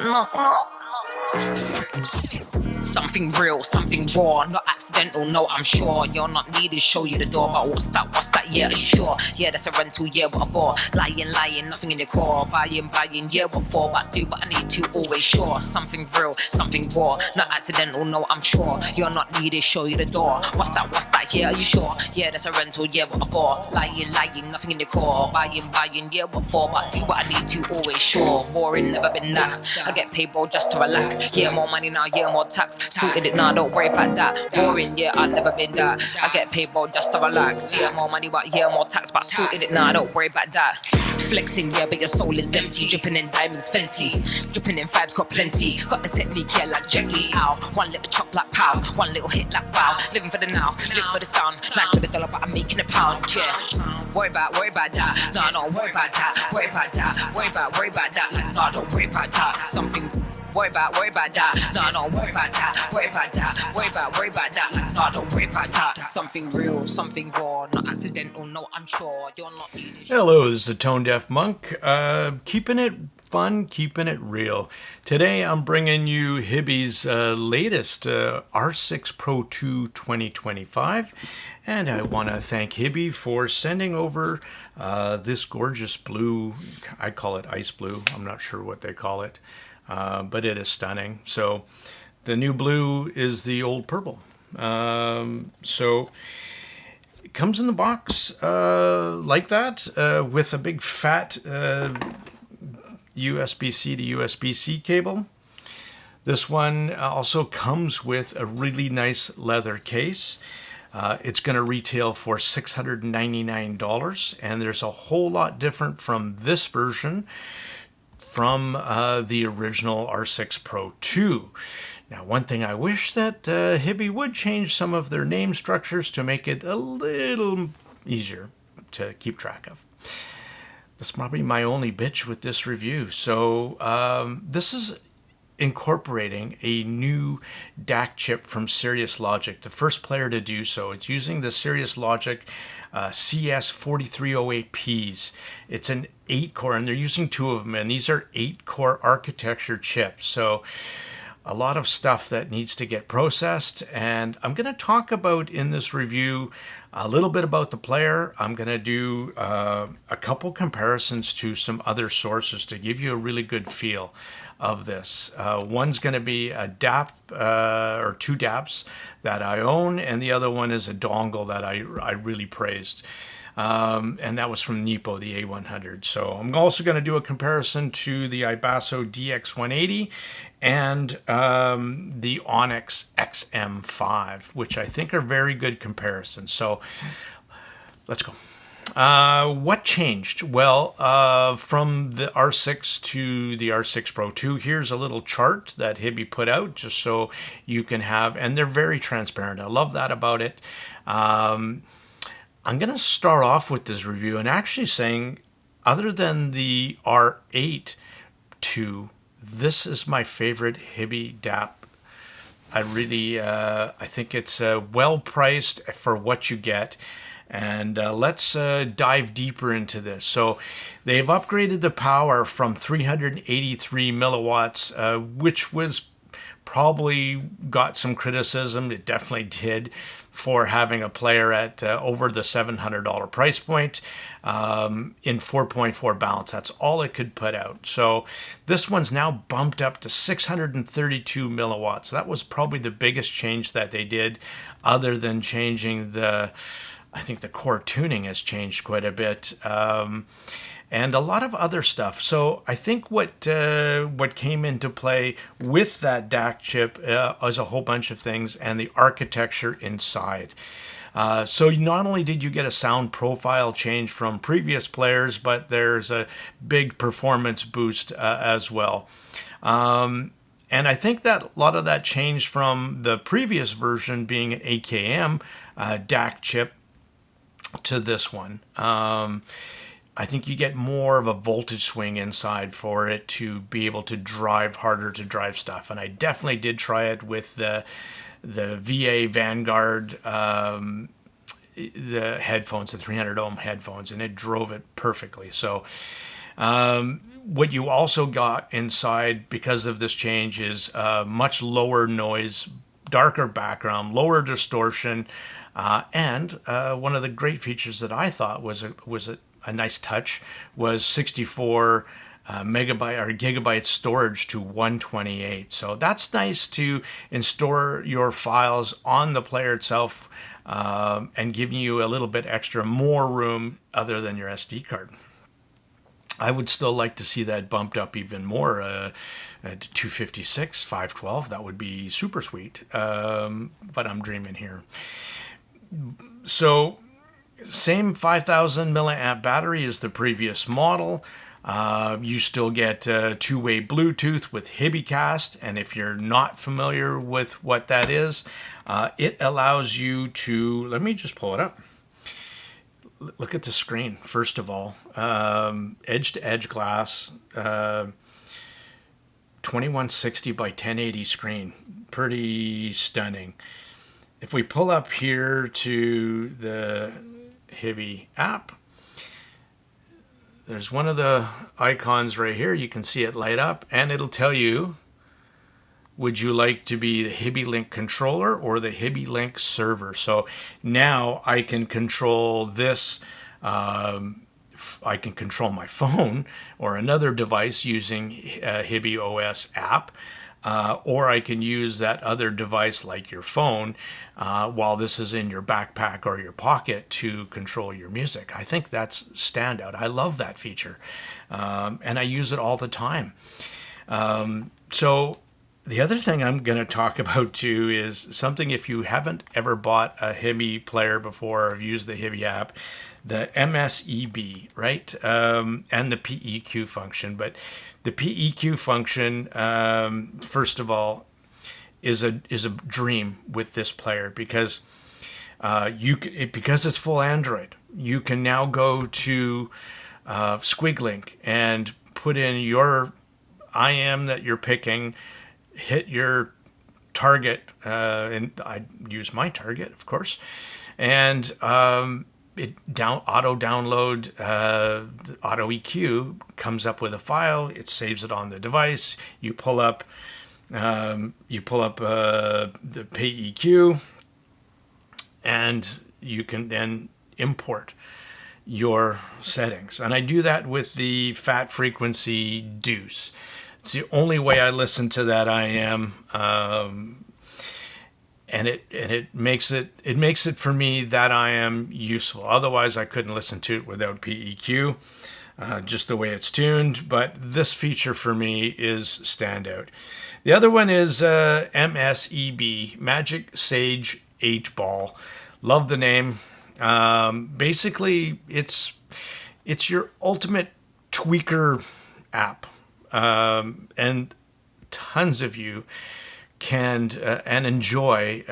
Knock, knock. Something real, something raw, not accidental, no, I'm sure. You're not needed, show you the door, but what's that, yeah, are you sure? Yeah, that's a rental, yeah, what a bore. Lying, nothing in the core. Buying, yeah, what for? But I do, but I need to, always sure. Something real, something raw, not accidental, no, I'm sure. You're not needed, show you the door. What's that, yeah, are you sure? Yeah, that's a rental, yeah, what a bore. Lying, nothing in the core. Buying, yeah, what for? But I do, but I need to, always sure. Boring, never been that. I get paid, bro, just to relax. Yeah, more money now, yeah, more tax. Sorted it now, don't worry about that. Boring, yeah, I've never been that. I get paid, bro, just to relax. Yeah, more money, but yeah, more tax. But sorted it now, don't worry about that. Flexing, yeah, but your soul is empty. Dripping in diamonds, Fenty. Dripping in fives, got plenty. Got the technique, yeah, like Jet Li. Ow. One little chop like pow. One little hit like wow. Living for the now, live for the sound. Nice for the dollar, but I'm making a pound, yeah. Worry about that. No, don't worry about that. Worry about that. Worry about that. No, don't worry about that. Something. Worry about that. No, don't worry about that. Worry about that. Worry about that. No, don't worry about that. Something real, something raw, not accidental. No, I'm sure you're not needed. Hello, this is the Tone Deaf Monk. Keeping it fun, keeping it real. Today I'm bringing you Hiby's latest R6 Pro 2 2025. And I want to thank Hiby for sending over this gorgeous blue. I call it ice blue. I'm not sure what they call it. But it is stunning. So the new blue is the old purple. So it comes in the box like that with a big fat USB-C to USB-C cable. This one also comes with a really nice leather case. It's going to retail for $699, and there's a whole lot different from this version from the original R6 Pro 2. Now, one thing I wish that Hiby would change some of their name structures to make it a little easier to keep track of. That's probably my only bitch with this review. So this is incorporating a new DAC chip from Cirrus Logic, the first player to do so. It's using the Cirrus Logic CS4308Ps. It's an 8-core, and they're using 2 of them, and these are 8-core architecture chips. So a lot of stuff that needs to get processed, and I'm going to talk about in this review a little bit about the player. I'm going to do a couple comparisons to some other sources to give you a really good feel of this. One's going to be a DAP or 2 DAPs that I own, and the other one is a dongle that I really praised. And that was from Nipo, the A100. So I'm also going to do a comparison to the iBasso DX180 and the ONIX XM5, which I think are very good comparisons. So let's go. What changed? Well, from the R6 to the R6 Pro 2, here's a little chart that Hiby put out just so you can have, and they're very transparent. I love that about it. I'm going to start off with this review and actually saying, other than the R8 2, this is my favorite Hiby DAP. I really, I think it's well priced for what you get. And let's dive deeper into this. So they've upgraded the power from 383 milliwatts, which was probably got some criticism. It definitely did, for having a player at over the $700 price point in 4.4 balance. That's all it could put out. So this one's now bumped up to 632 milliwatts. That was probably the biggest change that they did, other than changing the, I think the core tuning has changed quite a bit, and a lot of other stuff. So I think what came into play with that DAC chip is a whole bunch of things, and the architecture inside. So not only did you get a sound profile change from previous players, but there's a big performance boost as well. And I think that a lot of that changed from the previous version being an AKM DAC chip to this one. I think you get more of a voltage swing inside for it to be able to drive harder to drive stuff. And I definitely did try it with the VA Vanguard the headphones, the 300 ohm headphones, and it drove it perfectly. So what you also got inside because of this change is much lower noise, darker background, lower distortion, and one of the great features that I thought was a nice touch was 64 megabyte or gigabyte storage to 128. So that's nice to store your files on the player itself, and giving you a little bit extra more room other than your SD card. I would still like to see that bumped up even more to 256, 512. That would be super sweet, but I'm dreaming here. So same 5,000 milliamp battery as the previous model. You still get two-way Bluetooth with Hibycast, and if you're not familiar with what that is, it allows you to, let me just pull it up. Look at the screen, first of all. Edge-to-edge glass, 2160 by 1080 screen. Pretty stunning. If we pull up here to the Hiby app, there's one of the icons right here. You can see it light up, and it'll tell you, would you like to be the Hiby Link controller or the Hiby Link server? So now I can control this. I can control my phone or another device using Hiby OS app, or I can use that other device like your phone while this is in your backpack or your pocket to control your music. I think that's standout. I love that feature, and I use it all the time. So the other thing I'm going to talk about too is something, if you haven't ever bought a Hiby player before or used the Hiby app, the MSEB, right? And the PEQ function. But the PEQ function, first of all, is a dream with this player because because it's full Android, you can now go to Squiglink and put in your IM that you're picking, hit your target, and I use my target, of course, and it auto download, auto EQ comes up with a file. It saves it on the device. You pull up the PEQ, and you can then import your settings. And I do that with the fat frequency deuce. It's the only way I listen to that IM, and it makes it for me that IM useful. Otherwise, I couldn't listen to it without PEQ, just the way it's tuned. But this feature for me is standout. The other one is MSEB, Magic Sage 8-Ball. Love the name. Basically, it's your ultimate tweaker app. And tons of you can and enjoy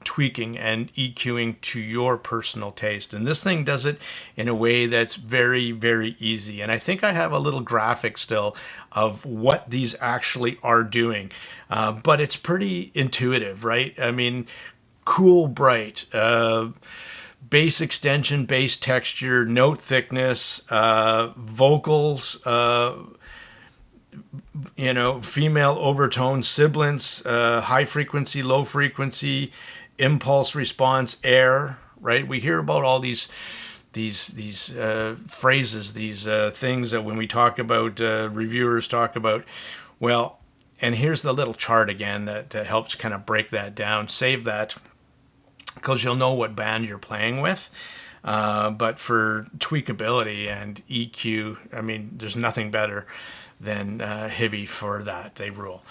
tweaking and EQing to your personal taste. And this thing does it in a way that's very, very easy. And I think I have a little graphic still of what these actually are doing. But it's pretty intuitive, right? I mean, cool, bright, bass extension, bass texture, note thickness, vocals, female overtone, sibilance, high frequency, low frequency, impulse response, air, right? We hear about all these phrases, these things that when we talk about, reviewers talk about. Well, and here's the little chart again that helps kind of break that down. Save that, because you'll know what band you're playing with. But for tweakability and EQ, I mean, there's nothing better than Hiby for that. They rule.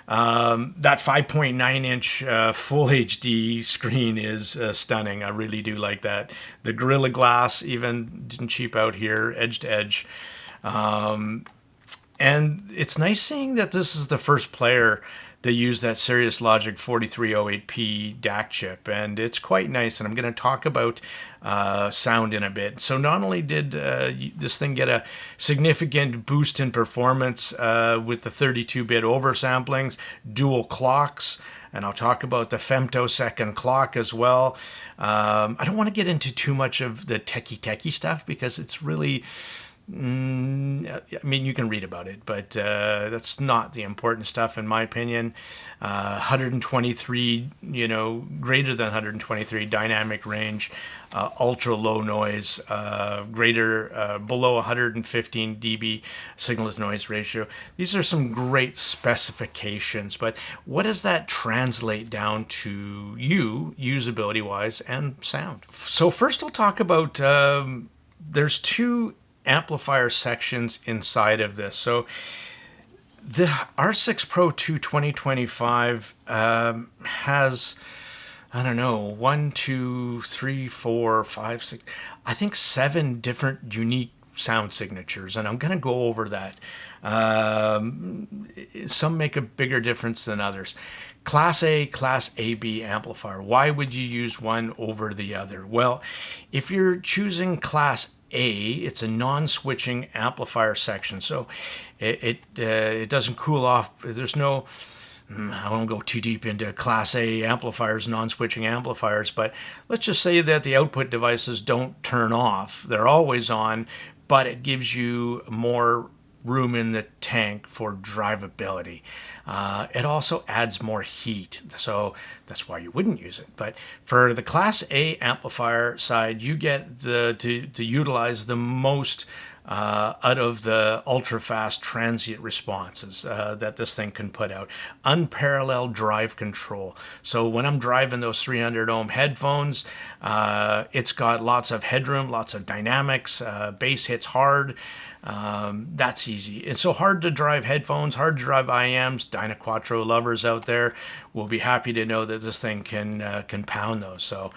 That 5.9 inch full HD screen is stunning. I really do like that. The Gorilla Glass even didn't cheap out here, edge to edge. And it's nice seeing that this is the first player to use that Cirrus Logic 4308P DAC chip, and it's quite nice. And I'm going to talk about sound in a bit. So not only did this thing get a significant boost in performance with the 32-bit oversamplings, dual clocks, and I'll talk about the femtosecond clock as well. I don't want to get into too much of the techie stuff because it's really... I mean, you can read about it, but that's not the important stuff in my opinion. 123, greater than 123 dynamic range, ultra low noise, below 115 dB signal to noise ratio. These are some great specifications, but what does that translate down to usability wise and sound? So first I'll talk about, there's two amplifier sections inside of this. So the R6 Pro 2 2025 has, I don't know, 1, 2, 3, 4, 5, 6, I think 7 different unique sound signatures, and I'm going to go over that. Some make a bigger difference than others. Class A, Class AB amplifier. Why would you use one over the other? Well, if you're choosing Class A, it's a non-switching amplifier section, so it doesn't cool off. There's no, I won't go too deep into Class A amplifiers, non-switching amplifiers, but let's just say that the output devices don't turn off. They're always on, but it gives you more room in the tank for drivability. It also adds more heat, so that's why you wouldn't use it. But for the Class A amplifier side, you get to utilize the most out of the ultra-fast transient responses that this thing can put out. Unparalleled drive control. So when I'm driving those 300 ohm headphones, it's got lots of headroom, lots of dynamics, bass hits hard. That's easy. It's so hard to drive headphones, hard to drive IMs. Dynaquattro lovers out there will be happy to know that this thing can pound those. So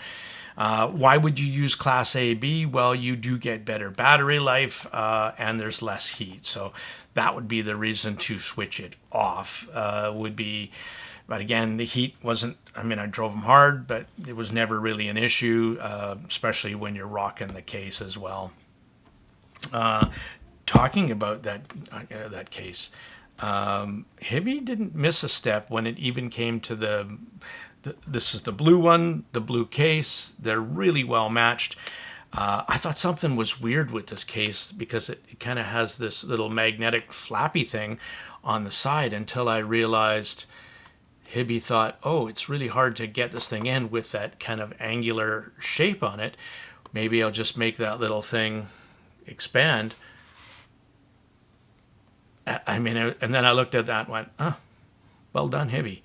why would you use Class AB? Well, you do get better battery life and there's less heat. So that would be the reason to switch it off. But again, the heat wasn't, I mean, I drove them hard, but it was never really an issue, especially when you're rocking the case as well. Talking about that case, Hiby didn't miss a step when it even came to this is the blue one, the blue case. They're really well matched. I thought something was weird with this case because it kind of has this little magnetic flappy thing on the side until I realized Hiby thought, oh, it's really hard to get this thing in with that kind of angular shape on it. Maybe I'll just make that little thing expand. I mean, and then I looked at that and went, oh, well done, Hiby.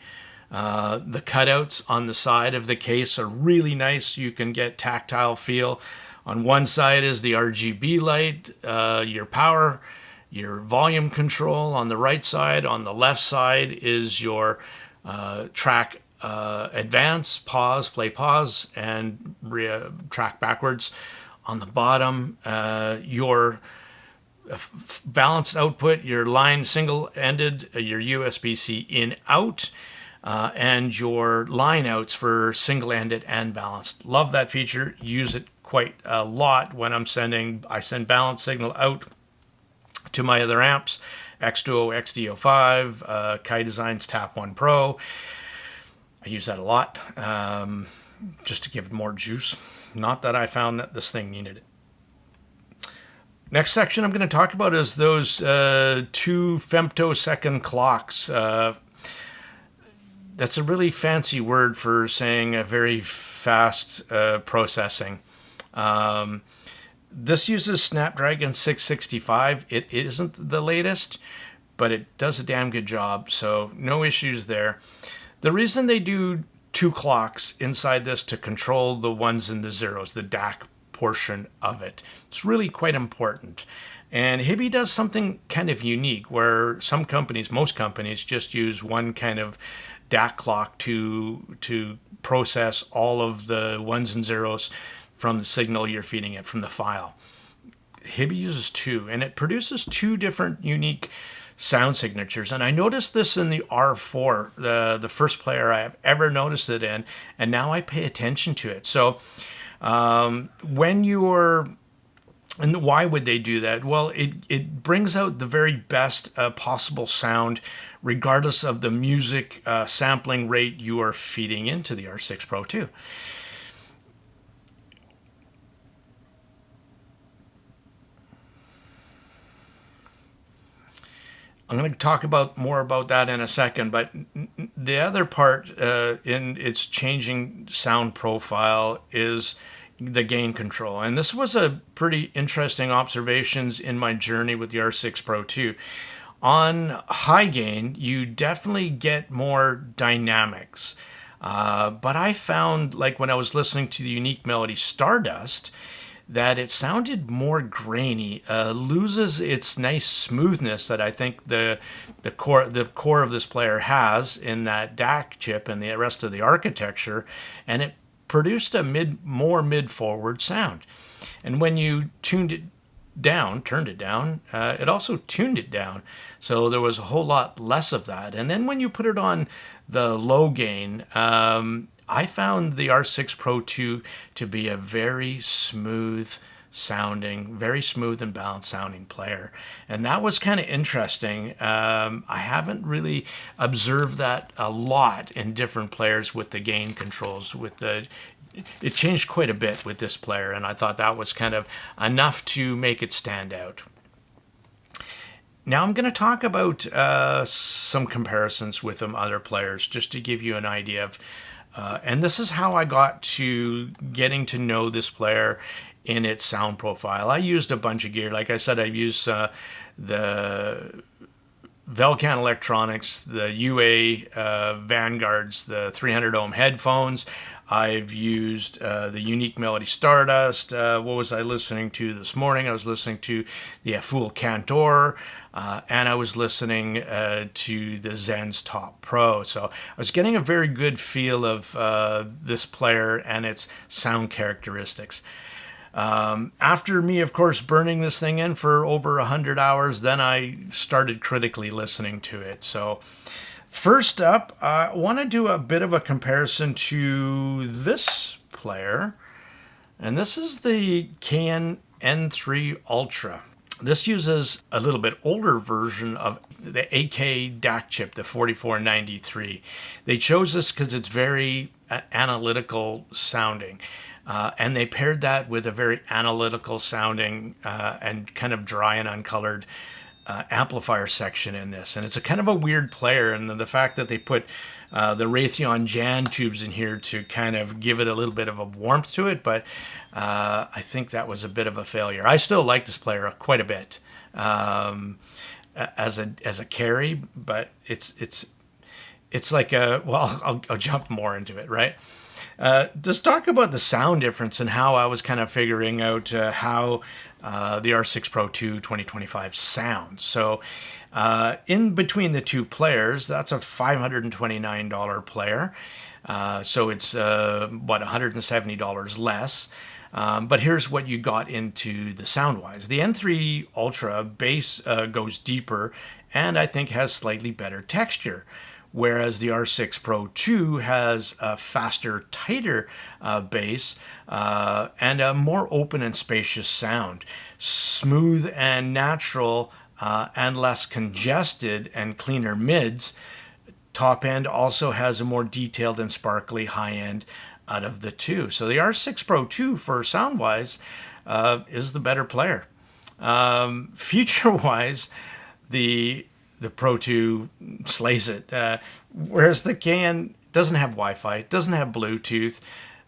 The cutouts on the side of the case are really nice. You can get tactile feel. On one side is the RGB light, your power, your volume control. On the right side, on the left side is your track advance, pause, play pause, and track backwards. On the bottom, your balanced output, your line single-ended, your USB-C in-out, and your line outs for single-ended and balanced. Love that feature. Use it quite a lot when I send balanced signal out to my other amps, X2O, XD05, Kai Design's Tap 1 Pro. I use that a lot just to give it more juice. Not that I found that this thing needed it. Next section I'm going to talk about is those 2 femtosecond clocks. That's a really fancy word for saying a very fast processing. This uses Snapdragon 665. It isn't the latest, but it does a damn good job, so no issues there. The reason they do 2 clocks inside this to control the ones and the zeros, the DAC portion of it. It's really quite important. And Hiby does something kind of unique where some companies, most companies, just use one kind of DAC clock to process all of the ones and zeros from the signal you're feeding it, from the file. Hiby uses 2, and it produces 2 different unique sound signatures. And I noticed this in the R4, the first player I have ever noticed it in, and now I pay attention to it. So when you're, and why would they do that? Well, it brings out the very best possible sound, regardless of the music sampling rate you are feeding into the R6 Pro 2. I'm going to talk more about that in a second, but the other part in its changing sound profile is the gain control. And this was a pretty interesting observations in my journey with the R6 Pro 2. On high gain, you definitely get more dynamics. But I found, like when I was listening to the unique melody Stardust, that it sounded more grainy, loses its nice smoothness that I think the core of this player has in that DAC chip and the rest of the architecture, and it produced a more mid-forward sound. And when you turned it down, it also tuned it down. So there was a whole lot less of that. And then when you put it on the low gain, I found the R6 Pro 2 to be a very smooth and balanced sounding player. And that was kind of interesting. I haven't really observed that a lot in different players with the gain controls. It changed quite a bit with this player, and I thought that was kind of enough to make it stand out. Now I'm going to talk about some comparisons with other players, just to give you an idea of, and this is how I got to getting to know this player in its sound profile. I used a bunch of gear. Like I said, I used the Velcan Electronics, the UA Vanguards, the 300 ohm headphones. I've used the unique melody Stardust. What was I listening to this morning? I was listening to the Full Cantor, and I was listening to the Zen's Top Pro. So I was getting a very good feel of this player and its sound characteristics. After me, of course, burning this thing in for over 100 hours, then I started critically listening to it. So first up, I want to do a bit of a comparison to this player, and this is the Cayin N3 Ultra. This uses a little bit older version of the AK DAC chip, the 4493. They chose this because it's very analytical sounding. And they paired that with a very analytical sounding and kind of dry and uncolored amplifier section in this. And it's a kind of a weird player, and the fact that they put the Raytheon Jan tubes in here to kind of give it a little bit of a warmth to it, but I think that was a bit of a failure. I still like this player quite a bit as a carry, but it's like I'll jump more into it, right? Just talk about the sound difference and how I was kind of figuring out how the R6 Pro 2 2025 sounds. So in between the two players, that's a $529 player. So it's $170 less. But here's what you got into the sound-wise. The N3 Ultra bass goes deeper and I think has slightly better texture, whereas the R6 Pro 2 has a faster, tighter bass and a more open and spacious sound. Smooth and natural and less congested and cleaner mids. Top end also has a more detailed and sparkly high end out of the two. So the R6 Pro 2 for sound-wise is the better player. Feature-wise, the Pro 2 slays it, whereas the Cayin doesn't have Wi-Fi, it doesn't have Bluetooth,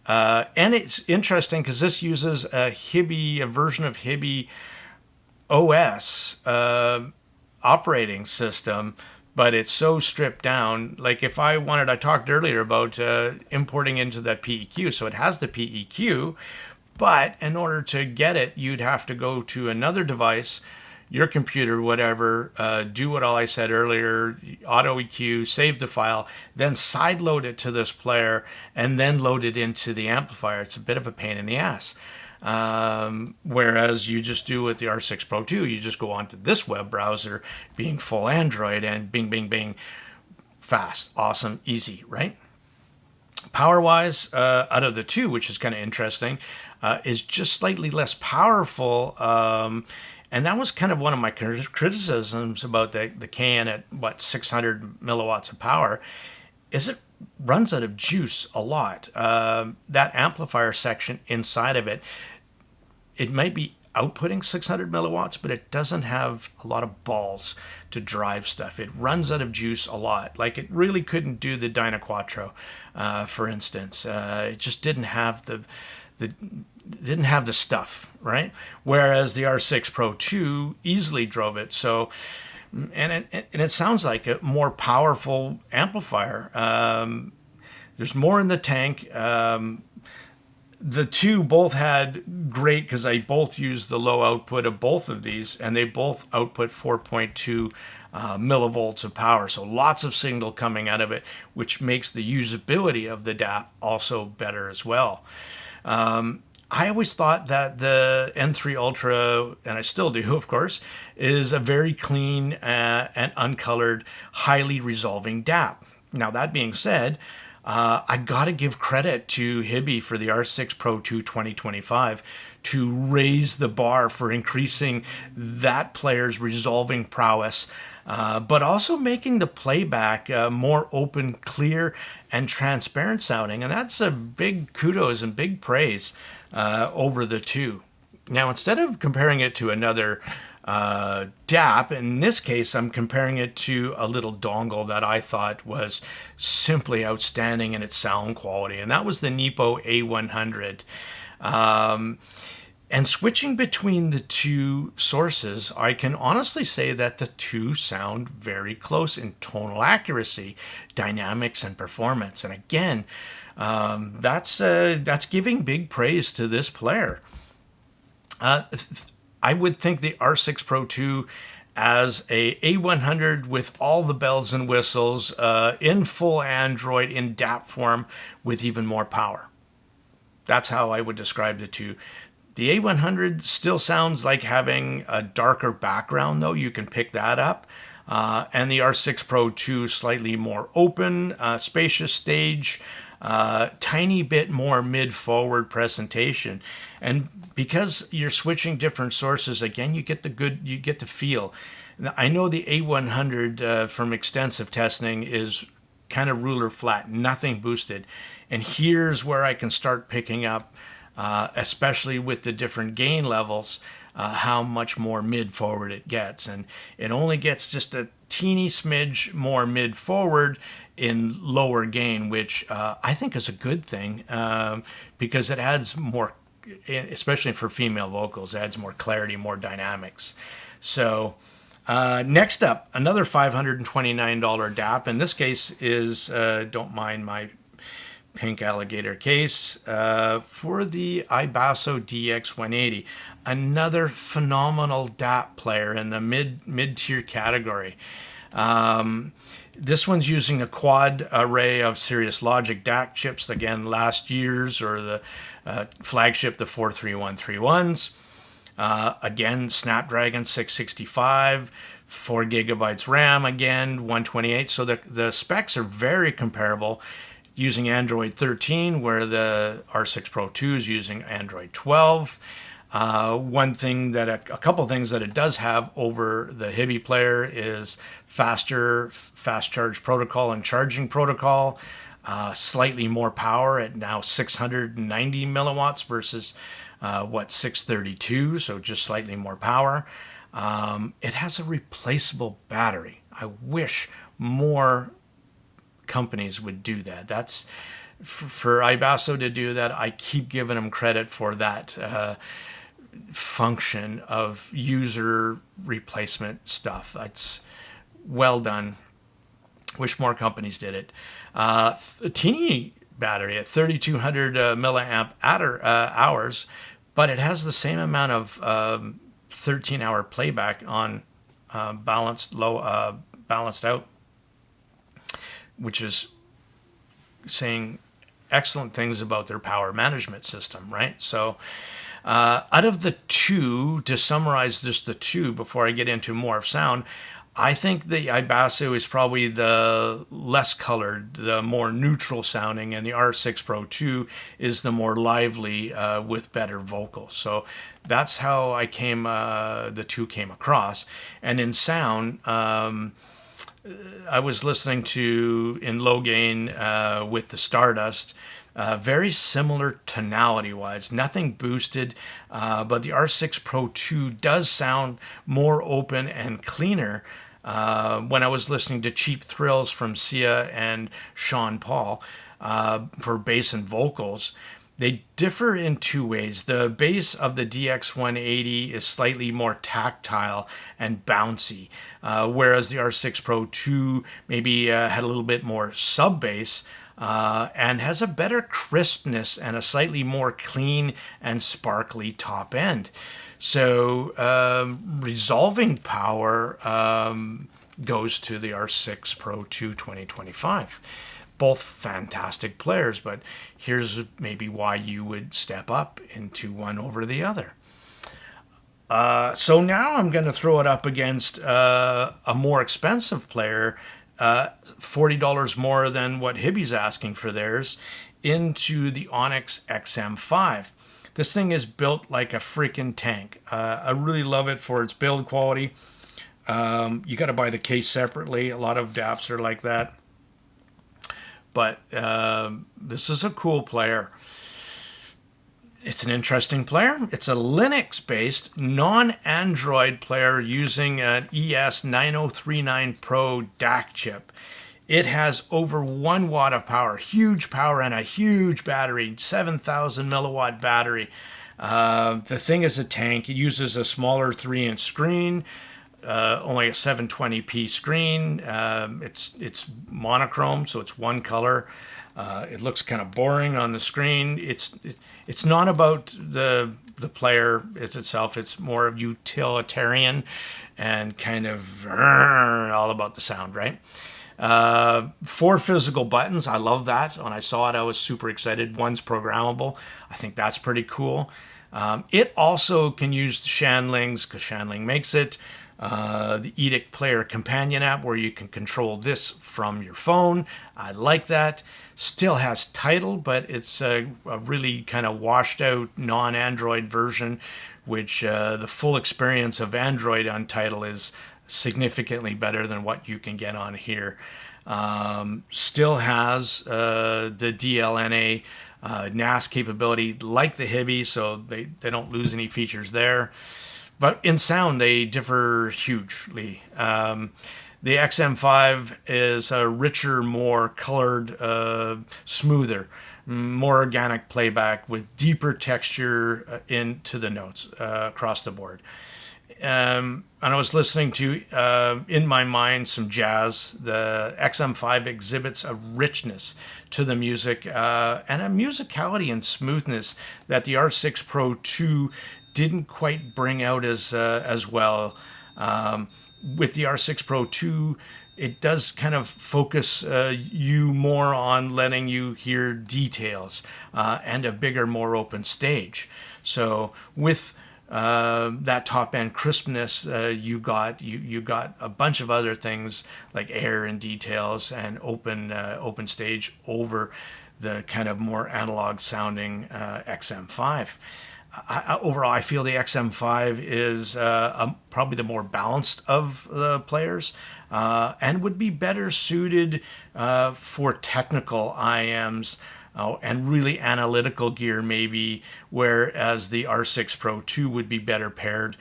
and it's interesting because this uses a version of Hiby OS operating system, but it's so stripped down. Like if I talked earlier about importing into that PEQ, so it has the PEQ, but in order to get it, you'd have to go to another device, your computer, whatever, do what all I said earlier, auto EQ, save the file, then sideload it to this player, and then load it into the amplifier. It's a bit of a pain in the ass. Whereas you just do with the R6 Pro 2, you just go onto this web browser, being full Android, and bing, bing, bing, fast, awesome, easy, right? Power-wise, out of the two, which is kind of interesting, is just slightly less powerful. And that was kind of one of my criticisms about the Cayin at 600 milliwatts of power, is it runs out of juice a lot. That amplifier section inside of it, it might be outputting 600 milliwatts, but it doesn't have a lot of balls to drive stuff. It runs out of juice a lot. Like, it really couldn't do the Dyna Quattro, for instance. It just didn't have the stuff, right? Whereas the R6 Pro 2 easily drove it. So, and it sounds like a more powerful amplifier. There's more in the tank. The two both had great, because I both used the low output of both of these, and they both output 4.2 millivolts of power. So lots of signal coming out of it, which makes the usability of the DAP also better as well. I always thought that the N3 Ultra, and I still do, of course, is a very clean and uncolored, highly resolving DAP. Now, that being said, I got to give credit to Hiby for the R6 Pro 2 2025 to raise the bar for increasing that player's resolving prowess, but also making the playback more open, clear, and transparent sounding. And that's a big kudos and big praise over the two. Now, instead of comparing it to another DAP, in this case, I'm comparing it to a little dongle that I thought was simply outstanding in its sound quality, and that was the Nipo A100. And switching between the two sources, I can honestly say that the two sound very close in tonal accuracy, dynamics, and performance. And again, that's giving big praise to this player. I would think the R6 Pro 2 as a A100 with all the bells and whistles, in full Android, in DAP form, with even more power. That's how I would describe the two. The A100 still sounds like having a darker background, though. You can pick that up. And the R6 Pro 2, slightly more open, spacious stage, tiny bit more mid-forward presentation. And because you're switching different sources, again, you get the feel. I know the A100 from extensive testing is kind of ruler flat, nothing boosted. And here's where I can start picking up, especially with the different gain levels, how much more mid-forward it gets. And it only gets just a teeny smidge more mid-forward in lower gain, which I think is a good thing, because it adds more, especially for female vocals, adds more clarity, more dynamics. So next up, another $529 DAP. In this case is, don't mind my pink alligator case, for the iBasso DX180, another phenomenal DAP player in the mid-tier category. This one's using a quad array of Cirrus Logic DAC chips, again, last year's, or the flagship, the 43131s. Again, Snapdragon 665, 4 gigabytes RAM, again, 128. So the specs are very comparable, using Android 13, where the R6 Pro 2 is using Android 12. A couple things that it does have over the Hiby player is faster fast charge protocol and charging protocol, slightly more power at now 690 milliwatts versus 632, so just slightly more power. It has a replaceable battery. I wish more companies would do that. That's for iBasso to do that. I keep giving them credit for that function of user replacement stuff. That's well done. Wish more companies did it. A teeny battery at 3,200 milliamp hours, but it has the same amount of 13-hour playback on balanced out, which is saying excellent things about their power management system, right? So Out of the two, to summarize just the two before I get into more of sound, I think the iBasso is probably the less colored, the more neutral sounding, and the R6 Pro 2 is the more lively with better vocals. So that's how the two came across. And in sound, I was listening to in low gain with the Stardust. Very similar tonality-wise, nothing boosted, but the R6 Pro 2 does sound more open and cleaner. When I was listening to Cheap Thrills from Sia and Sean Paul for bass and vocals, they differ in two ways. The bass of the DX180 is slightly more tactile and bouncy, whereas the R6 Pro 2 maybe had a little bit more sub-bass, and has a better crispness and a slightly more clean and sparkly top end. So resolving power goes to the R6 Pro 2 2025. Both fantastic players, but here's maybe why you would step up into one over the other. So now I'm going to throw it up against a more expensive player, $40 more than what Hiby's asking for theirs, into the ONIX XM5. This thing is built like a freaking tank. I really love it for its build quality. You got to buy the case separately. A lot of DAPs are like that. But this is a cool player. It's an interesting player. It's a Linux-based, non-Android player using an ES9039 Pro DAC chip. It has over 1 watt of power, huge power, and a huge battery, 7,000 milliwatt battery. The thing is a tank. It uses a smaller 3-inch screen, only a 720p screen. It's monochrome, so it's one color. It looks kind of boring on the screen. It's not about the player itself. It's more of utilitarian and kind of all about the sound, right? 4 physical buttons. I love that. When I saw it, I was super excited. One's programmable. I think that's pretty cool. It also can use Shanlings, because Shanling makes it. The Edict Player Companion app, where you can control this from your phone. I like that. Still has Tidal, but it's a really kind of washed out non-Android version, which the full experience of Android on Tidal is significantly better than what you can get on here. Still has the DLNA NAS capability like the Hiby, so they don't lose any features there. But in sound, they differ hugely. The XM5 is a richer, more colored, smoother, more organic playback with deeper texture into the notes across the board. And I was listening to, in my mind, some jazz. The XM5 exhibits a richness to the music and a musicality and smoothness that the R6 Pro 2 didn't quite bring out as well. With the R6 Pro 2, it does kind of focus you more on letting you hear details and a bigger, more open stage. So with that top end crispness, you got a bunch of other things like air and details and open stage over the kind of more analog sounding XM5. Overall, I feel the XM5 is probably the more balanced of the players and would be better suited for technical IMs and really analytical gear maybe, whereas the R6 Pro 2 would be better paired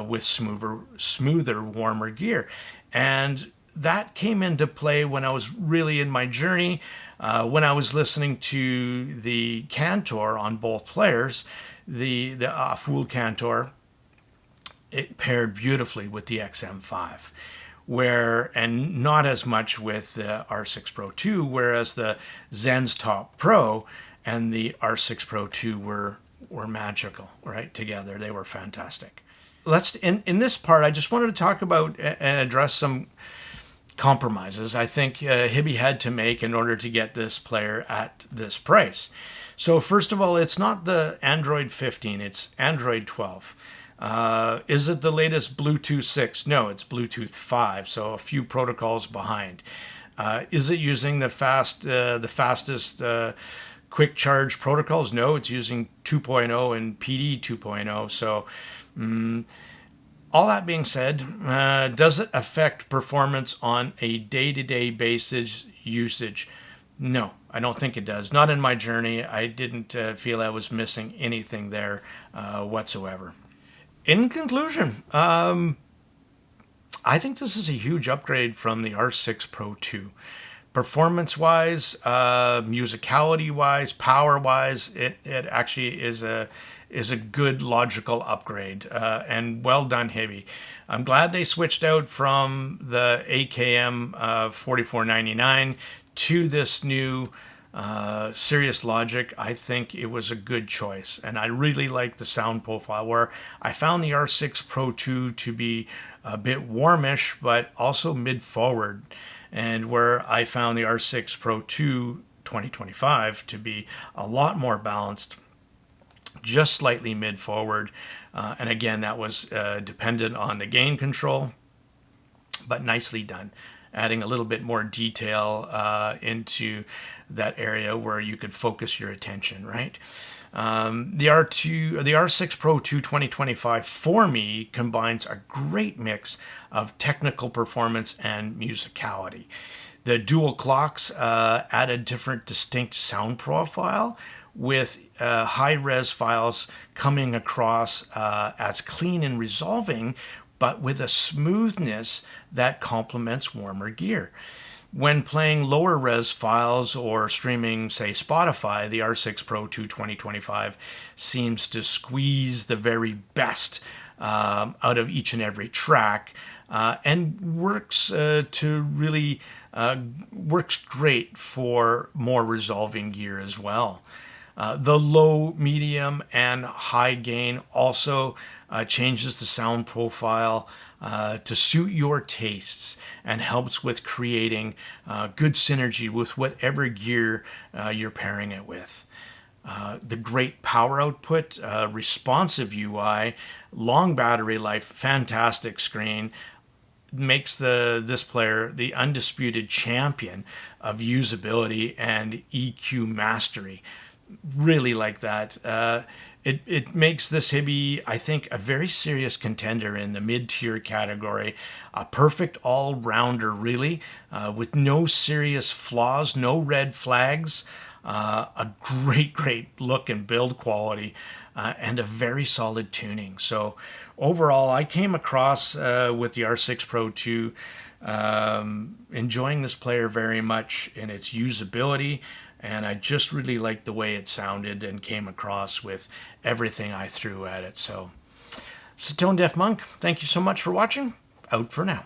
with smoother, warmer gear. And that came into play when I was really in my journey, when I was listening to the Cantor on both players. The full Cantor, it paired beautifully with the XM5, and not as much with the R6 Pro 2, whereas the Zen's Top Pro and the R6 Pro 2 were magical, right? Together, they were fantastic. In this part, I just wanted to talk about and address some compromises I think Hiby had to make in order to get this player at this price. So first of all, it's not the Android 15, it's Android 12. Is it the latest Bluetooth 6? No, it's Bluetooth 5, so a few protocols behind. Is it using the fastest quick charge protocols? No, it's using 2.0 and PD 2.0. So all that being said, does it affect performance on a day-to-day basis usage? No, I don't think it does. Not in my journey. I didn't feel I was missing anything there whatsoever. In conclusion, I think this is a huge upgrade from the R6 Pro 2. Performance-wise, musicality-wise, power-wise, it actually is a good logical upgrade, and well done, Hiby. I'm glad they switched out from the AKM 4499 to this new Cirrus Logic. I think it was a good choice, and I really like the sound profile, where I found the R6 Pro 2 to be a bit warmish, but also mid-forward, and where I found the R6 Pro 2 2025 to be a lot more balanced, just slightly mid-forward, and again, that was dependent on the gain control, but nicely done, adding a little bit more detail into that area where you could focus your attention, right? The R6 Pro 2 2025 for me combines a great mix of technical performance and musicality. The dual clocks add a different distinct sound profile, with high-res files coming across as clean and resolving, but with a smoothness that complements warmer gear. When playing lower res files or streaming, say, Spotify, the R6 Pro 2 2025 seems to squeeze the very best out of each and every track, and works works great for more resolving gear as well. The low, medium, and high gain also changes the sound profile to suit your tastes, and helps with creating good synergy with whatever gear you're pairing it with. The great power output, responsive UI, long battery life, fantastic screen, makes this player the undisputed champion of usability and EQ mastery. Really like that. It makes this Hiby, I think, a very serious contender in the mid-tier category. A perfect all-rounder, really, with no serious flaws, no red flags, a great look and build quality, and a very solid tuning. So overall, I came across with the R6 Pro 2 enjoying this player very much in its usability, and I just really liked the way it sounded and came across with everything I threw at it. So, Tone Deaf Monk, thank you so much for watching. Out for now.